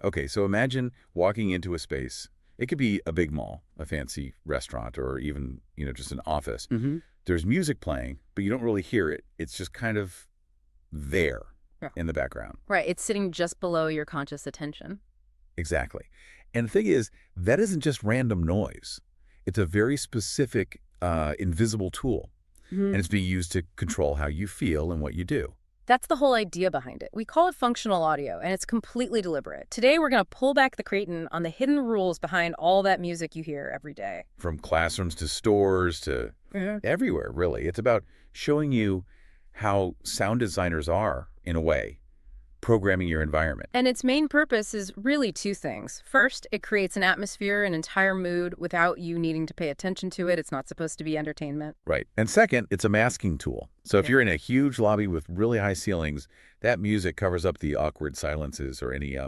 Okay, so imagine walking into a space. It could be a big mall, a fancy restaurant, or even, just an office. Hmm. There's music playing, but you don't really hear it. It's just kind of there Yeah. in the background. Right. It's sitting just below your conscious attention. Exactly. And the thing is, that isn't just random noise. It's a very specific, invisible tool, and Mhm. it's being used to control how you feel and what you do. That's the whole idea behind it. We call it functional audio, and it's completely deliberate. Today, we're going to pull back the curtain on the hidden rules behind all that music you hear every day. From classrooms to stores to Mhm. everywhere, really. It's about showing you how sound designers are, in a way, programming your environment. And its main purpose is really two things. First, it creates an atmosphere, an entire mood without you needing to pay attention to it. It's not supposed to be entertainment. Right. And second, it's a masking tool. So if Yeah. you're in a huge lobby with really high ceilings, that music covers up the awkward silences or any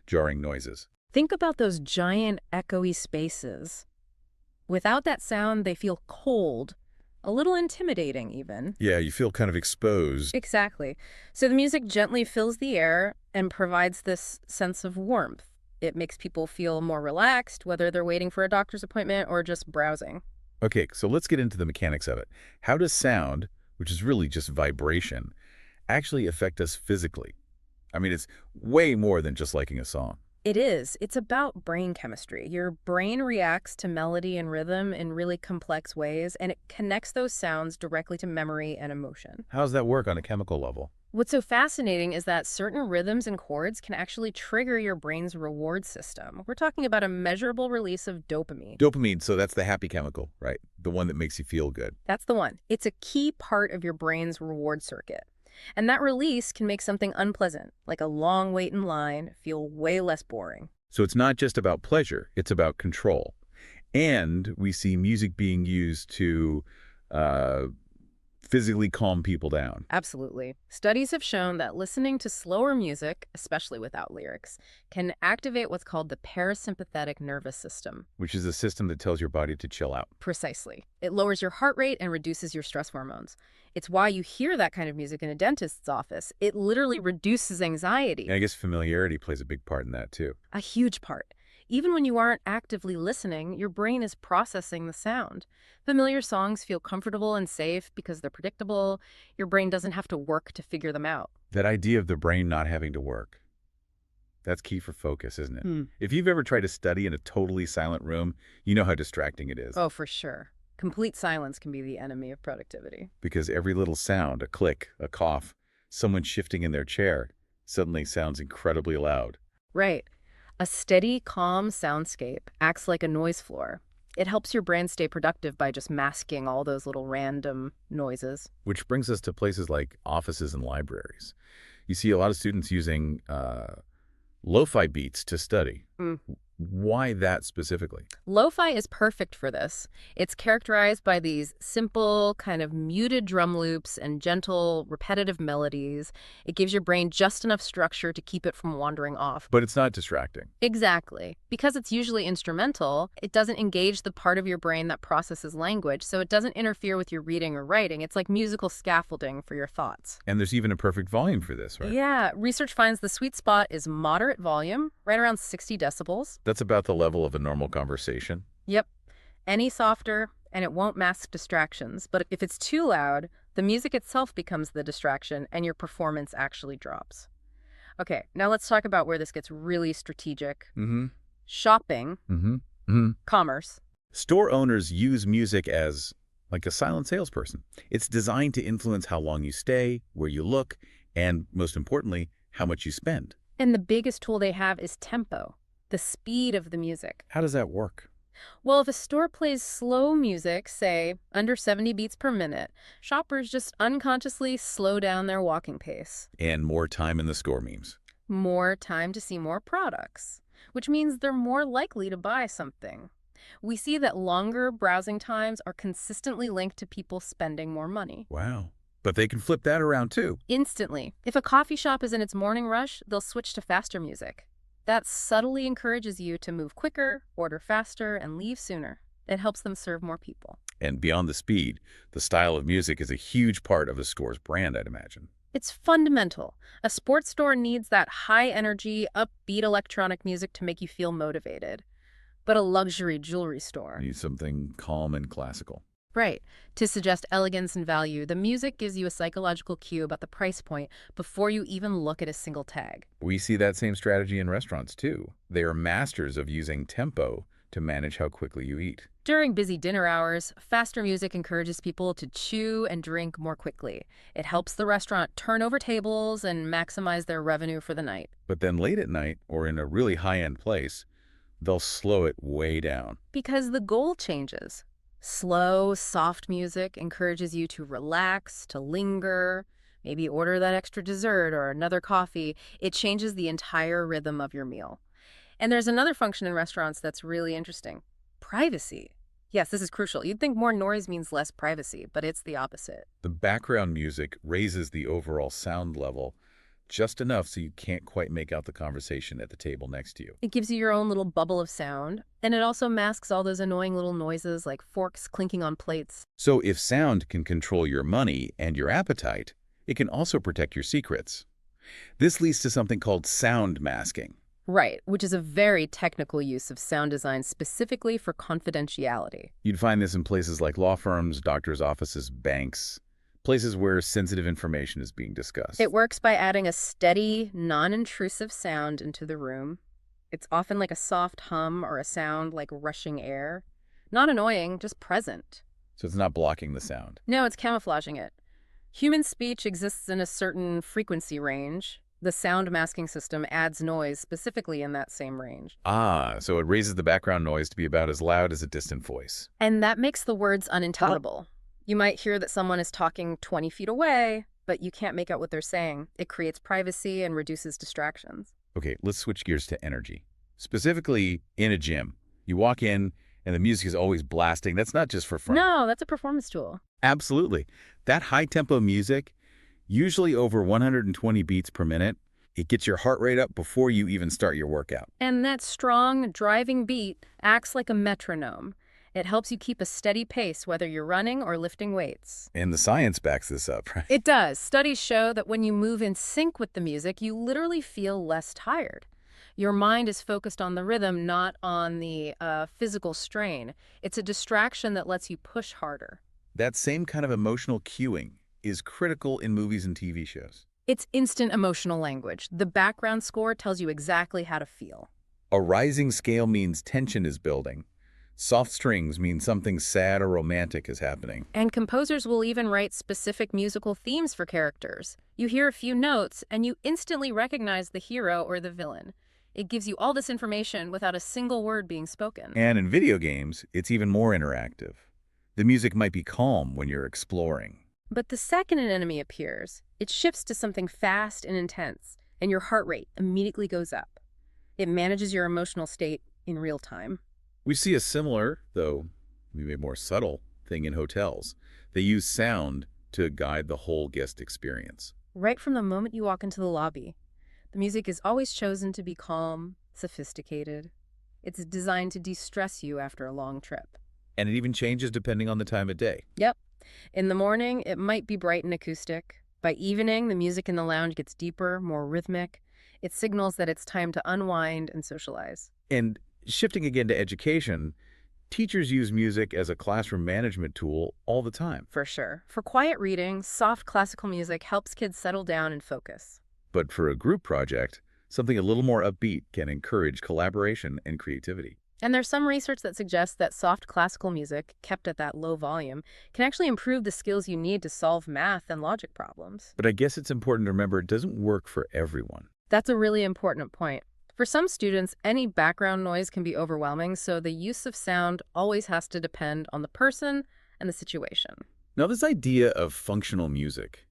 jarring noises. Think about those giant, echoey spaces. Without that sound, they feel cold, a little intimidating even. Yeah, you feel kind of exposed. Exactly. So the music gently fills the air and provides this sense of warmth. It makes people feel more relaxed, whether they're waiting for a doctor's appointment or just browsing. Okay, so let's get into the mechanics of it. How does sound, which is really just vibration, actually affect us physically? I mean, it's way more than just liking a song. It is. It's about brain chemistry. Your brain reacts to melody and rhythm in really complex ways, and it connects those sounds directly to memory and emotion. How does that work on a chemical level? What's so fascinating is that certain rhythms and chords can actually trigger your brain's reward system. We're talking about a measurable release of dopamine. Dopamine, so that's the happy chemical, right? The one that makes you feel good. That's the one. It's a key part of your brain's reward circuit. And that release can make something unpleasant, like a long wait in line, feel way less boring. So it's not just about pleasure, it's about control. And we see music being used to uh, physically calm people down, Absolutely. Studies have shown that listening to slower music, especially without lyrics, can activate what's called the parasympathetic nervous system. which is a system that tells your body to chill out. Precisely. It lowers your heart rate and reduces your stress hormones. It's why you hear that kind of music in a dentist's office. It literally reduces anxiety. And I guess familiarity plays a big part in that, too. A huge part. Even when you aren't actively listening, your brain is processing the sound. Familiar songs feel comfortable and safe because they're predictable. Your brain doesn't have to work to figure them out. That idea of the brain not having to work, that's key for focus, isn't it? Hmm. If you've ever tried to study in a totally silent room, you know how distracting it is. Oh, for sure. Complete silence can be the enemy of productivity. Because every little sound, a click, a cough, someone shifting in their chair, suddenly sounds incredibly loud. Right. A steady, calm soundscape acts like a noise floor. It helps your brain stay productive by just masking all those little random noises. Which brings us to places like offices and libraries. You see a lot of students using lo-fi beats to study. Mm. Why that specifically? Lo-fi is perfect for this. It's characterized by these simple, kind of muted drum loops and gentle, repetitive melodies. It gives your brain just enough structure to keep it from wandering off. But it's not distracting. Exactly. Because it's usually instrumental, it doesn't engage the part of your brain that processes language, so it doesn't interfere with your reading or writing. It's like musical scaffolding for your thoughts. And there's even a perfect volume for this, right? Yeah, research finds the sweet spot is moderate volume, right around 60 decibels. That's about the level of a normal conversation. Yep. Any softer, and it won't mask distractions. But if it's too loud, the music itself becomes the distraction, and your performance actually drops. Okay, now let's talk about where this gets really strategic. Mm-hmm. Shopping, Mm-hmm. Mm-hmm. commerce. Store owners use music as like a silent salesperson. It's designed to influence how long you stay, where you look, and most importantly, how much you spend. And the biggest tool they have is tempo, the speed of the music. How does that work? Well, if a store plays slow music, say under 70 beats per minute, shoppers just unconsciously slow down their walking pace. And more time in the store means. More time to see more products, which means they're more likely to buy something. We see that longer browsing times are consistently linked to people spending more money. Wow. But they can flip that around too. Instantly. If a coffee shop is in its morning rush, they'll switch to faster music. That subtly encourages you to move quicker, order faster, and leave sooner. It helps them serve more people. And beyond the speed, the style of music is a huge part of a store's brand, I'd imagine. It's fundamental. A sports store needs that high-energy, upbeat electronic music to make you feel motivated. But a luxury jewelry store, Need something calm and classical. right, to suggest elegance and value, the music gives you a psychological cue about the price point before you even look at a single tag. We see that same strategy in restaurants, too. They are masters of using tempo to manage how quickly you eat. During busy dinner hours, faster music encourages people to chew and drink more quickly. It helps the restaurant turn over tables and maximize their revenue for the night. But then late at night, or in a really high-end place, they'll slow it way down. Because the goal changes. Slow, soft music encourages you to relax, to linger, maybe order that extra dessert or another coffee. It changes the entire rhythm of your meal. And there's another function in restaurants that's really interesting. Privacy. Yes, this is crucial. You'd think more noise means less privacy, but it's the opposite. The background music raises the overall sound level just enough so you can't quite make out the conversation at the table next to you. It gives you your own little bubble of sound, and it also masks all those annoying little noises like forks clinking on plates. So if sound can control your money and your appetite, it can also protect your secrets. This leads to something called sound masking. Right, which is a very technical use of sound design specifically for confidentiality. You'd find this in places like law firms, doctors' offices, banks, places where sensitive information is being discussed. It works by adding a steady, non-intrusive sound into the room. It's often like a soft hum or a sound like rushing air. Not annoying, just present. So it's not blocking the sound. No, it's camouflaging it. Human speech exists in a certain frequency range. The sound masking system adds noise specifically in that same range. Ah, so it raises the background noise to be about as loud as a distant voice. And that makes the words unintelligible. You might hear that someone is talking 20 feet away, but you can't make out what they're saying. It creates privacy and reduces distractions. Okay, let's switch gears to energy. Specifically, in a gym. You walk in, and the music is always blasting. That's not just for fun. No, that's a performance tool. Absolutely. That high-tempo music, usually over 120 beats per minute, it gets your heart rate up before you even start your workout. And that strong, driving beat acts like a metronome. It helps you keep a steady pace whether you're running or lifting weights. And the science backs this up, right? It does. Studies show that when you move in sync with the music, you literally feel less tired. Your mind is focused on the rhythm, not on the physical strain. It's a distraction that lets you push harder. That same kind of emotional cueing is critical in movies and TV shows. It's instant emotional language. The background score tells you exactly how to feel. A rising scale means tension is building. Soft strings mean something sad or romantic is happening. And composers will even write specific musical themes for characters. You hear a few notes, and you instantly recognize the hero or the villain. It gives you all this information without a single word being spoken. And in video games, it's even more interactive. The music might be calm when you're exploring. But the second an enemy appears, it shifts to something fast and intense, and your heart rate immediately goes up. It manages your emotional state in real time. We see a similar, though maybe more subtle, thing in hotels. They use sound to guide the whole guest experience. Right from the moment you walk into the lobby, the music is always chosen to be calm, sophisticated. It's designed to de-stress you after a long trip. And it even changes depending on the time of day. Yep. In the morning, it might be bright and acoustic. By evening, the music in the lounge gets deeper, more rhythmic. It signals that it's time to unwind and socialize. And shifting again to education, teachers use music as a classroom management tool all the time. For sure. For quiet reading, soft classical music helps kids settle down and focus. But for a group project, something a little more upbeat can encourage collaboration and creativity. And there's some research that suggests that soft classical music, kept at that low volume, can actually improve the skills you need to solve math and logic problems. But I guess it's important to remember it doesn't work for everyone. That's a really important point. For some students, any background noise can be overwhelming, so the use of sound always has to depend on the person and the situation. Now, this idea of functional music,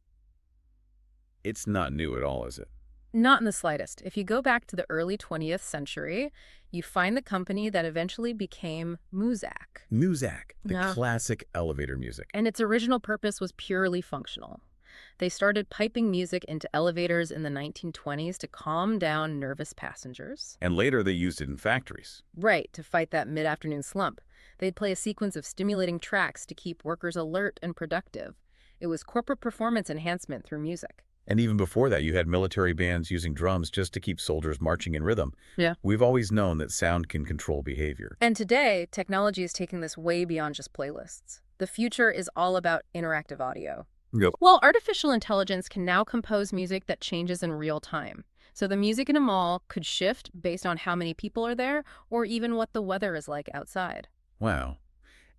it's not new at all, is it? Not in the slightest. If you go back to the early 20th century, you find the company that eventually became Muzak. Muzak, the Yeah. classic elevator music. And its original purpose was purely functional. They started piping music into elevators in the 1920s to calm down nervous passengers. And later they used it in factories. Right, to fight that mid-afternoon slump. They'd play a sequence of stimulating tracks to keep workers alert and productive. It was corporate performance enhancement through music. And even before that, you had military bands using drums just to keep soldiers marching in rhythm. Yeah. We've always known that sound can control behavior. And today, technology is taking this way beyond just playlists. The future is all about interactive audio. Yep. Well, artificial intelligence can now compose music that changes in real time. So the music in a mall could shift based on how many people are there or even what the weather is like outside. Wow.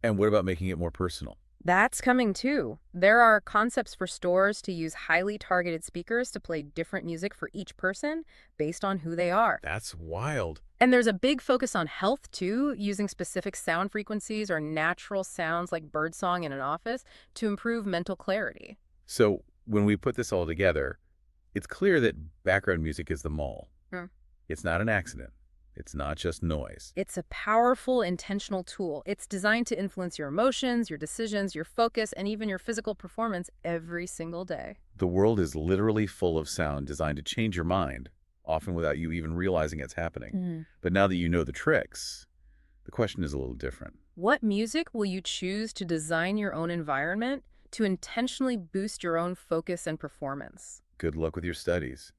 And what about making it more personal? That's coming too. There are concepts for stores to use highly targeted speakers to play different music for each person based on who they are. That's wild. And there's a big focus on health too, using specific sound frequencies or natural sounds like birdsong in an office to improve mental clarity. So when we put this all together, it's clear that background music is the mall. Hmm. It's not an accident. It's not just noise. It's a powerful, intentional tool. It's designed to influence your emotions, your decisions, your focus, and even your physical performance every single day. The world is literally full of sound designed to change your mind, often without you even realizing it's happening. But now that you know the tricks, the question is a little different. What music will you choose to design your own environment to intentionally boost your own focus and performance? Good luck with your studies.